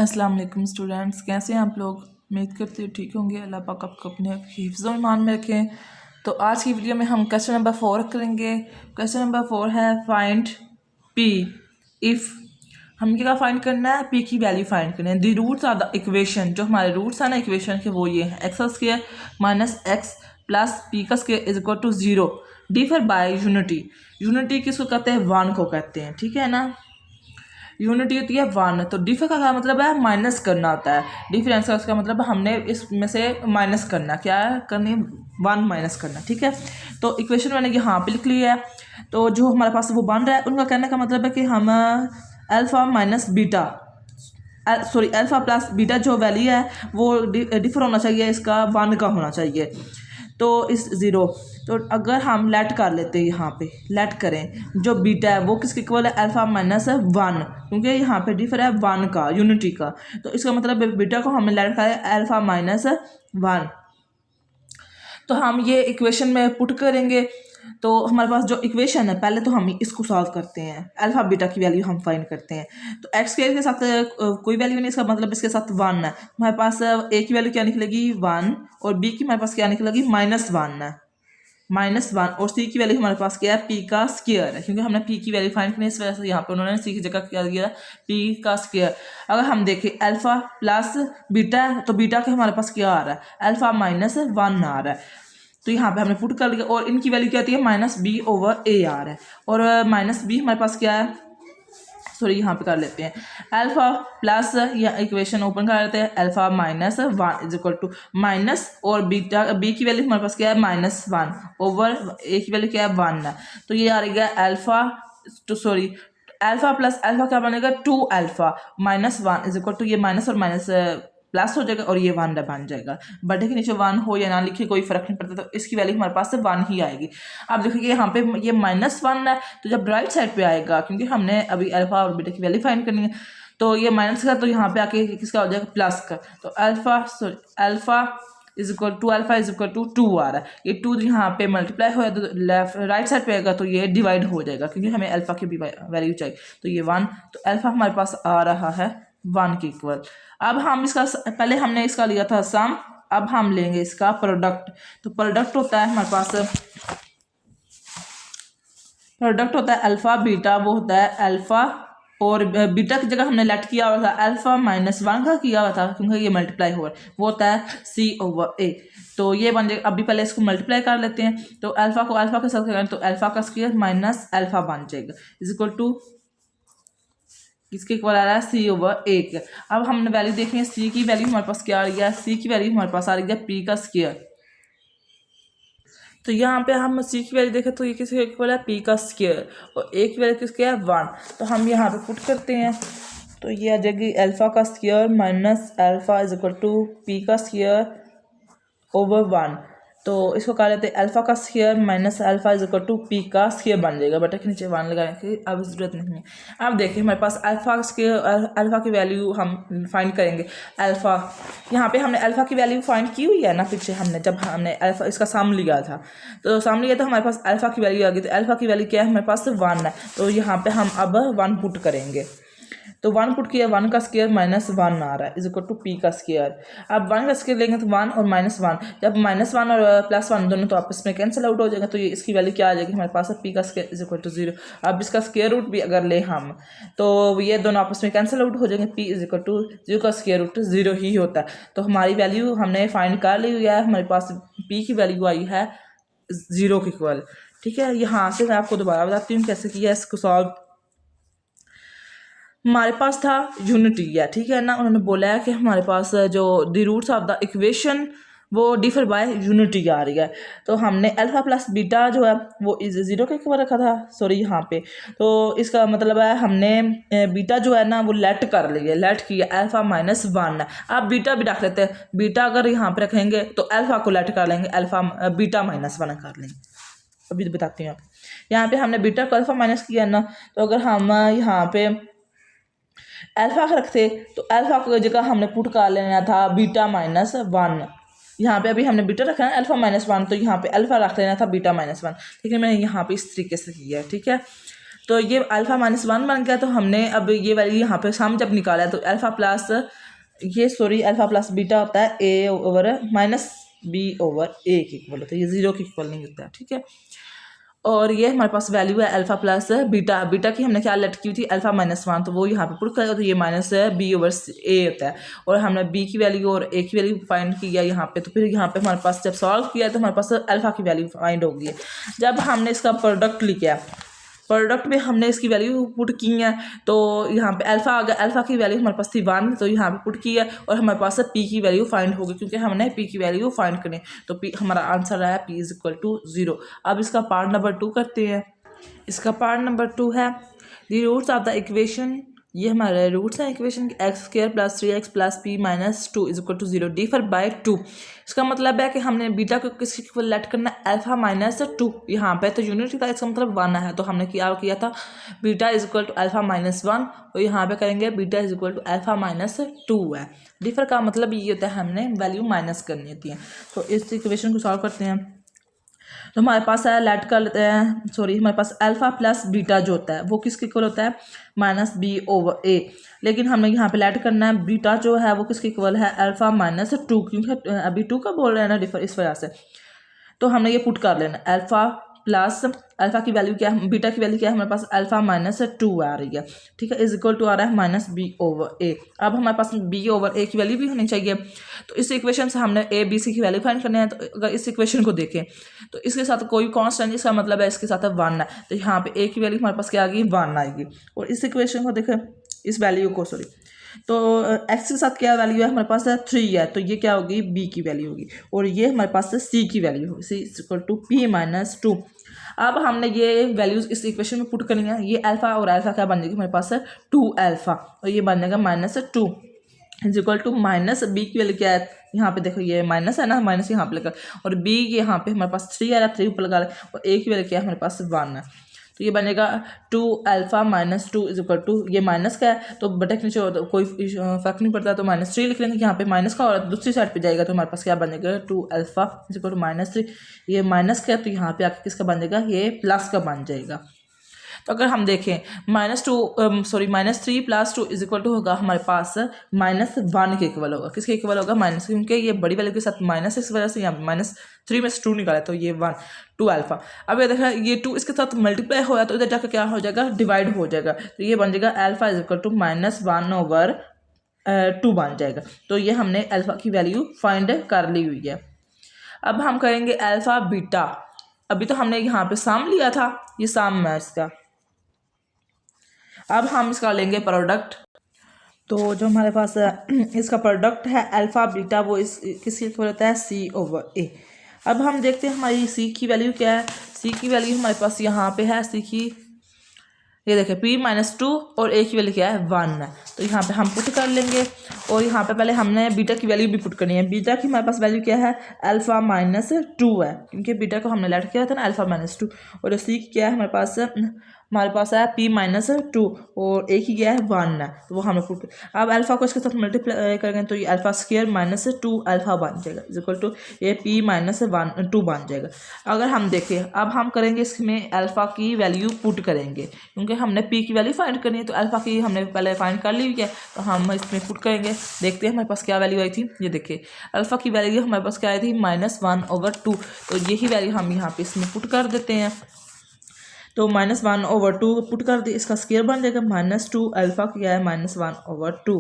अस्सलाम वालेकुम स्टूडेंट्स, कैसे हैं आप लोग। उम्मीद करते हो ठीक होंगे। अल्लाह पाक आपको अपने हिफ्ज़ और ईमान में रखें। तो आज की वीडियो में हम क्वेश्चन नंबर 4 करेंगे। क्वेश्चन नंबर 4 है फाइंड पी इफ़। हम क्या फाइंड करना है, पी की वैल्यू फाइंड करना है। The roots are the equation, जो हमारे रूट्स हैं ना इक्वेशन के, वो ये है एक्स का square minus X plus P का square is equal to 0 differ by unity. Unity किसको कहते हैं, 1 को कहते हैं, ठीक है ना। यूनिटी होती है 1, तो डिफर का क्या मतलब है, माइनस करना होता है। डिफरेंस का उसका मतलब हमने इसमें से माइनस करना, क्या है करनी, 1 माइनस करना, ठीक है। तो इक्वेशन मैंने यहाँ पे लिख लिया है। तो जो हमारे पास वो बन रहा है, उनका कहने का मतलब है कि हम alpha minus beta, sorry alpha plus beta जो वैल्यू है वो डिफर होना चाहिए, इसका 1 का होना चाहिए। तो इस 0, तो अगर हम लेट कर लेते हैं, यहाँ पे लेट करें, जो बीटा है वो किसके इक्वल है, अल्फ़ा माइनस 1, क्योंकि यहाँ पे डिफर है 1 का, यूनिटी का। तो इसका मतलब बीटा को हमने लेट करें अल्फ़ा माइनस 1। तो हम ये इक्वेशन में पुट करेंगे। तो हमारे पास जो इक्वेशन है, पहले तो हम इसको सॉल्व करते हैं, अल्फ़ा बीटा की वैल्यू हम फाइंड करते हैं। तो एक्स स्क्वायर के साथ कोई वैल्यू नहीं, इसका मतलब इसके साथ 1 है। हमारे पास ए की वैल्यू क्या निकलेगी, 1, और बी की हमारे पास क्या निकलेगी, -1 है, -1। और सी की वैल्यू हमारे पास क्या है, पी का स्क्वायर है, क्योंकि हमने पी की वैल्यू फाइंड करनी है, इस वजह से यहाँ पे उन्होंने सी की जगह क्या दिया, पी का स्क्वायर। अगर हम देखें अल्फ़ा प्लस बीटा, तो बीटा के हमारे पास क्या आ रहा है, अल्फ़ा माइनस 1 आ रहा है। तो यहाँ पे हमने पुट कर लिया, और इनकी वैल्यू क्या आती है, -b/a आ रहा है। और -b हमारे पास क्या है, सॉरी यहाँ पे कर लेते हैं अल्फ़ा प्लस, या इक्वेशन ओपन कर लेते हैं, alpha minus 1 is equal to minus, और बीटा बी की वैल्यू हमारे पास क्या है, -1 ओवर ए की वैल्यू क्या है, 1 है। तो ये आ रही है अल्फ़ा, तो सॉरी अल्फ़ा प्लस अल्फ़ा क्या बनेगा, 2 alpha minus 1 is equal to, ये माइनस और माइनस प्लस हो जाएगा, और ये 1 बन जाएगा। बटे के नीचे 1 हो या ना लिखे कोई फर्क नहीं पड़ता, तो इसकी वैल्यू हमारे पास से 1 ही आएगी। अब देखिए यहाँ पे ये -1 है, तो जब राइट साइड पे आएगा, क्योंकि हमने अभी अल्फा और बीटा की वैल्यू फाइंड करनी है, तो ये माइनस का, तो यहाँ पे आके किसका हो जाएगा, प्लस का। तो alpha is equal to, alpha is equal to 2 आ रहा है। ये 2 यहाँ पे मल्टीप्लाई हो, तो लेफ्ट राइट साइड पे आएगा, तो ये डिवाइड हो जाएगा, क्योंकि हमें अल्फा की भी वैल्यू चाहिए। तो ये 1, तो अल्फा हमारे पास आ रहा है 1 के इक्वल। अब हम इसका, पहले हमने इसका लिया था सम, अब हम लेंगे इसका प्रोडक्ट। तो प्रोडक्ट होता है हमारे पास, प्रोडक्ट होता है अल्फ़ा बीटा, वो होता है अल्फ़ा, और बीटा की जगह हमने लेट किया हुआ था अल्फ़ा -1 का किया हुआ था, क्योंकि ये मल्टीप्लाई हो रहा है, वो होता है c/a। तो ये बन जाएगा, अभी पहले इसको मल्टीप्लाई कर लेते हैं। तो अल्फ़ा को अल्फ़ा के साथ करें, तो अल्फ़ा का स्क्वायर माइनस अल्फ़ा बन जाएगा, इज इक्वल टू किसके इक्वल आ रहा है, c/a के। अब हमने वैल्यू देखनी है, c की वैल्यू हमारे पास क्या आ रही है, c की वैल्यू हमारे पास आ रही है p का स्क्वायर। तो यहाँ पे हम c की वैल्यू देखें, तो ये किसके इक्वल है, p का स्क्वायर, और a की वैल्यू किसके है, 1। तो हम यहाँ पे पुट करते हैं, तो ये आ जाएगी अल्फ़ा का square minus alpha is equal to p का स्क्वायर ओवर 1। तो इसको कर लेते हैं अल्फ़ा का square minus alpha is equal to P का स्क्वायर बन जाएगा, बटे के नीचे 1 लगाने की अब ज़रूरत नहीं है। अब देखिए हमारे पास अल्फ़ा स्क्वायर, अल्फ़ा की वैल्यू हम फाइंड करेंगे। अल्फ़ा, यहाँ पे हमने अल्फ़ा की वैल्यू फाइंड की हुई है ना, पीछे हमने जब हमने अल्फ़ा इसका सम लिया था, तो सम लिया तो हमारे पास अल्फ़ा की वैल्यू आ गई। तो अल्फ़ा की वैल्यू क्या है, हमारे पास 1 है। तो यहाँ पर हम अब 1 पुट करेंगे, तो 1 पुट किया, 1 का स्क्वायर -1 आ रहा है, इज इक्वल टू पी का स्क्वायर। अब 1 का स्क्वायर लेंगे तो 1 और -1, जब -1 और +1 दोनों तो आपस में कैंसिल आउट हो जाएगा, तो ये इसकी वैल्यू क्या आ जाएगी हमारे पास, पी का स्क्वायर इज इक्वल टू 0। अब इसका स्क्वायर रूट भी अगर ले हम, तो ये दोनों आपस में कैंसिल आउट हो जाएंगे, पी इज इक्वल टू 0 का स्क्वायर रूट 0 ही होता है। तो हमारी वैल्यू हमने फाइंड कर ली हुई है, हमारे पास पी की वैल्यू आई है 0 के इक्वल, ठीक है। यहाँ से मैं आपको दोबारा बताती हूँ कैसे किया इसको सॉल्व। हमारे पास था यूनिटी है, ठीक है ना, उन्होंने बोला है कि हमारे पास जो the roots of the equation वो डिफर बाय यूनिटी आ रही है। तो हमने अल्फ़ा प्लस बीटा जो है वो इज 0 के इक्वल रखा था, सॉरी यहाँ पे। तो इसका मतलब है हमने बीटा जो है ना वो लेट कर लिया, लेट किया अल्फ़ा -1 है। अब बीटा भी रख लेते हैं, बीटा अगर यहाँ पे रखेंगे तो अल्फ़ा को लेट कर लेंगे, अल्फ़ा बीटा -1 कर लेंगे। अभी बताती हूँ, यहाँ पे हमने बीटा को अल्फ़ा माइनस किया ना, तो अगर हम यहाँ पे अल्फ़ा रखते तो अल्फ़ा की जगह हमने पुट कर लेना था बीटा -1। यहाँ पे अभी हमने बीटा रखा है अल्फ़ा -1, तो यहाँ पे अल्फ़ा रख लेना था बीटा -1, लेकिन मैंने यहाँ पे इस तरीके से किया है, ठीक है। तो ये अल्फ़ा माइनस 1 बन गया। तो हमने अब ये वैल्यू यहाँ पे सम जब निकाला तो alpha plus alpha plus beta होता है ए ओवर माइनस बी ओवर ए के इक्वल होता है, ये 0 के इक्वल नहीं होता है, ठीक है। और ये हमारे पास वैल्यू है अल्फ़ा प्लस बीटा, बीटा की हमने क्या लेट की हुई थी अल्फ़ा माइनस 1, तो वो यहाँ पे पुट करेगा तो ये माइनस बी ओवर ए होता है। और हमने बी की वैल्यू और ए की वैल्यू फाइंड किया यहाँ पे, तो फिर यहाँ पे हमारे पास जब सॉल्व किया तो हमारे पास अल्फ़ा की वैल्यू फाइंड होगी। जब हमने इसका प्रोडक्ट लिखा, प्रोडक्ट में हमने इसकी वैल्यू पुट की है, तो यहाँ पे अल्फ़ा आ गया, अल्फ़ा की वैल्यू हमारे पास थी 1, तो यहाँ पे पुट की है और हमारे पास पी की वैल्यू फाइंड होगी क्योंकि हमने पी की वैल्यू फाइंड करनी। तो पी हमारा आंसर आया पी इज इक्वल टू 0। अब इसका पार्ट नंबर 2 करते हैं। इसका पार्ट नंबर 2 है the roots of the equation, ये हमारे रूट्स हैं इक्वेशन के X square plus 3x plus P minus 2 is equal to 0 differ by 2। इसका मतलब है कि हमने बीटा को किसके इक्वल लेट करना है अल्फ़ा माइनस 2, यहाँ पे तो यूनिट था, इसका मतलब 1 है, तो हमने क्या किया था beta is equal to alpha minus 1 और यहाँ पे करेंगे beta is equal to alpha minus 2 है। डिफर का मतलब ये होता है हमने वैल्यू माइनस करनी होती है। तो इस इक्वेशन को सॉल्व करते हैं। तो हमारे पास है लेट कर लेते हैं, सॉरी हमारे पास अल्फ़ा प्लस बीटा जो होता है वो किसके इक्वल होता है माइनस बी ओवर ए, लेकिन हमें यहाँ पे लेट करना है बीटा जो है वो किसके इक्वल है अल्फ़ा माइनस 2, क्योंकि अभी 2 का बोल रहे हैं ना डिफर, इस वजह से। तो हमने ये पुट कर लेना अल्फ़ा प्लस अल्फ़ा की वैल्यू क्या है, बीटा की वैल्यू क्या है हमारे पास अल्फ़ा माइनस 2 आ रही है, ठीक है, इज इक्वल टू आ रहा है माइनस बी ओवर ए। अब हमारे पास बी ओवर ए की वैल्यू भी होनी चाहिए, तो इस इक्वेशन से हमने ए बी सी की वैल्यू फाइंड करनी है। तो अगर इस इक्वेशन को देखें तो इसके साथ कोई कांस्टेंट, इसका मतलब है इसके साथ 1 है, तो यहाँ पे ए की वैल्यू हमारे पास क्या आ गई 1 आएगी। और इस इक्वेशन को देखें, इस वैल्यू को सॉरी, तो एक्स के साथ क्या वैल्यू है हमारे पास 3 है, तो ये क्या होगी बी की वैल्यू होगी, और ये हमारे पास सी की वैल्यू होगी, C is equal to P minus 2। अब हमने ये वैल्यूज इस इक्वेशन में पुट करनी है। ये अल्फ़ा और अल्फ़ा क्या बन जाएगी हमारे पास 2 अल्फ़ा, और ये बन जाएगा minus 2 is equal to minus B की वैल्यू क्या है, यहाँ पे देखो ये माइनस है ना, माइनस यहाँ पे लगा, और बी यहाँ पे हमारे पास 3 आ रहा है, 3 ऊपर लगा रहा है, और ए की वैल्यू क्या है हमारे पास 1 है, तो ये बनेगा 2 alpha minus 2 is equal to, ये माइनस का है तो बटे के नीचे कोई फर्क नहीं पड़ता, तो माइनस 3 लिख लेंगे, यहाँ पे माइनस का और दूसरी साइड पे जाएगा तो हमारे पास क्या बनेगा 2 alpha is equal to minus 3। ये माइनस का है तो यहाँ पे आके किसका बन जाएगा, ये प्लस का बन जाएगा। तो अगर हम देखें minus 3 plus 2 is equal to होगा हमारे पास माइनस 1 के इक्वल होगा, किसके इक्वल होगा माइनस, क्योंकि ये बड़ी वैल्यू के साथ माइनस, इस वजह से यहाँ माइनस 3 में से 2 निकाला तो ये 2 अल्फ़ा। अब ये देखा ये 2 इसके साथ मल्टीप्लाई होगा तो इधर जाकर क्या हो जाएगा डिवाइड हो जाएगा, तो ये बन जाएगा alpha is equal to minus 1 over 2 बन जाएगा। तो ये हमने अल्फ़ा की वैल्यू फाइंड कर ली हुई है। अब हम करेंगे अल्फ़ा बीटा, अभी तो हमने यहाँ पे सम लिया था, ये सम है इसका। अब हम इसका लेंगे प्रोडक्ट, तो जो हमारे पास इसका प्रोडक्ट है अल्फ़ा बीटा वो इस किसके इक्वल होता है सी ओवर ए। अब हम देखते हैं हमारी सी की वैल्यू क्या है। सी की वैल्यू हमारे पास यहाँ पे है, सी की ये देखें पी माइनस 2 और ए की वैल्यू क्या है 1 है, तो यहाँ पे हम पुट कर लेंगे। और यहाँ पे पहले हमने बीटा की वैल्यू भी पुट करनी है। बीटा की हमारे पास वैल्यू क्या है अल्फ़ा माइनस 2 है, क्योंकि बीटा को हमने लेट किया था ना अल्फ़ा माइनस 2। और सी क्या है हमारे पास है पी माइनस 2 और ए की क्या है 1 है, तो वो हमें पुट। अब अल्फ़ा को इसके साथ मल्टीप्लाई करेंगे तो ये अल्फ़ा स्क्वायर माइनस 2 अल्फ़ा बन जाएगा इज इक्वल टू ये पी माइनस 2 बन जाएगा। अगर हम देखें अब हम करेंगे इसमें अल्फ़ा की वैल्यू पुट करेंगे, क्योंकि हमने पी की वैल्यू फाइंड करनी है, तो अल्फ़ा की हमने पहले फाइंड कर ली हुई है, तो हम इसमें पुट करेंगे। देखते हैं हमारे पास क्या वैल्यू आई थी। ये देखिए अल्फ़ा की वैल्यू हमारे पास क्या आई थी -1 ओवर 2, तो यही वैल्यू हम यहाँ पे इसमें पुट कर देते हैं। तो -1 ओवर 2 पुट कर दी, इसका स्क्वायर बन जाएगा -2 अल्फ़ा क्या है -1 over 2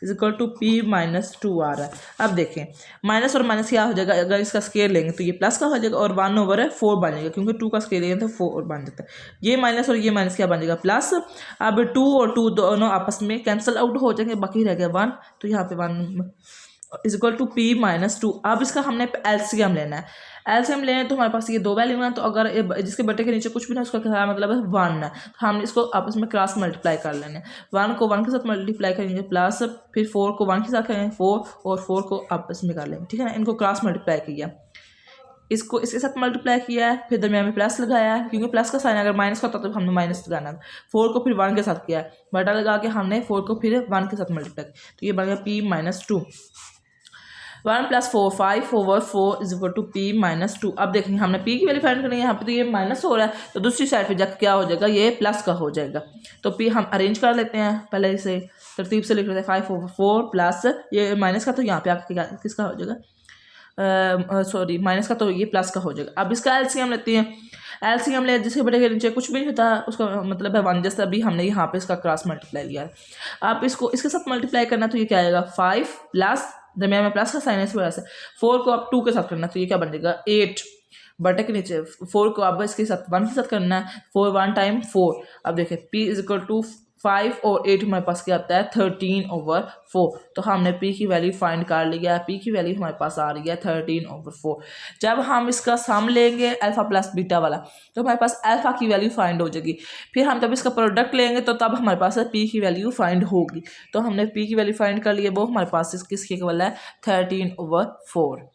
is equal to P -2 आ रहा है। अब देखें माइनस और माइनस क्या हो जाएगा, अगर इसका स्क्वायर लेंगे तो ये प्लस का हो जाएगा और 1 ओवर 4 बन जाएगा, क्योंकि 2 का स्क्वायर लेंगे तो 4 बन जाता है। ये माइनस और ये माइनस क्या बन जाएगा प्लस। अब 2 और 2 दोनों आपस में कैंसिल आउट हो जाएंगे, बाकी रह गया 1, तो यहाँ पे 1 इज इक्वल टू पी -2। अब इसका हमने एलसीएम लेना है। एलसीएम लेना है तो हमारे पास ये 2 वैल्यू हैं, तो अगर जिसके बटे के नीचे कुछ भी ना उसका क्या मतलब है 1 है, तो हम इसको आपस में क्रॉस मल्टीप्लाई कर लेंगे। 1 को 1 के साथ मल्टीप्लाई करेंगे प्लस, फिर 4 को 1 के साथ करेंगे 4 और 4 को आपस में कर लेंगे, ठीक है ना। इनको क्रॉस मल्टीप्लाई किया, इसको इसके साथ मल्टीप्लाई किया है, फिर दरमियान में प्लस लगाया है, क्योंकि प्लस का साइन अगर माइनस का होता तो हमने माइनस लगाना। 4 को फिर 1 के साथ किया है, बटा लगा के हमने 4 को फिर 1 के साथ मल्टीप्लाई, तो ये बन गया P -2। 1+4 5/4 is equal to P minus 2। अब देखेंगे हमने पी की वैल्यू फाइंड करनी है, यहाँ पे तो ये माइनस हो रहा है तो दूसरी साइड पे जाकर क्या हो जाएगा, ये प्लस का हो जाएगा। तो पी हम अरेंज कर लेते हैं, पहले इसे तरतीब से लिख लेते हैं 5/4 प्लस ये माइनस का तो यहाँ पे आकर किसका हो जाएगा, सॉरी माइनस का तो ये प्लस का हो जाएगा। अब इसका एलसीएम लेते हैं, एलसीएम ले जिसके बड़े के नीचे कुछ भी नहीं होता उसका मतलब है 1, जैसे अभी हमने यहाँ पे इसका क्रॉस मल्टीप्लाई लिया है। आप इसको इसके साथ मल्टीप्लाई करना तो ये क्या आएगा 5 प्लस दरमियान में प्लस का साइन है इस वजह से 4 को आप 2 के साथ करना तो ये क्या बन जाएगा 8 बटे के नीचे 4 को अब इसके साथ 1 के साथ करना है 4 1 टाइम 4। अब देखिए p इज इक्वल टू 5 और 8 हमारे पास क्या आता है 13/4। तो हमने p की वैल्यू फाइंड कर लिया है, p की वैल्यू हमारे पास आ रही है 13/4। जब हम इसका सम लेंगे अल्फा प्लस बीटा वाला तो हमारे पास अल्फा की वैल्यू फाइंड हो जाएगी। फिर हम जब इसका प्रोडक्ट लेंगे तो तब हमारे पास p की वैल्यू फाइंड होगी। तो हमने p की वैल्यू फाइंड कर ली है, वो हमारे पास किसके इक्वल है 13/4।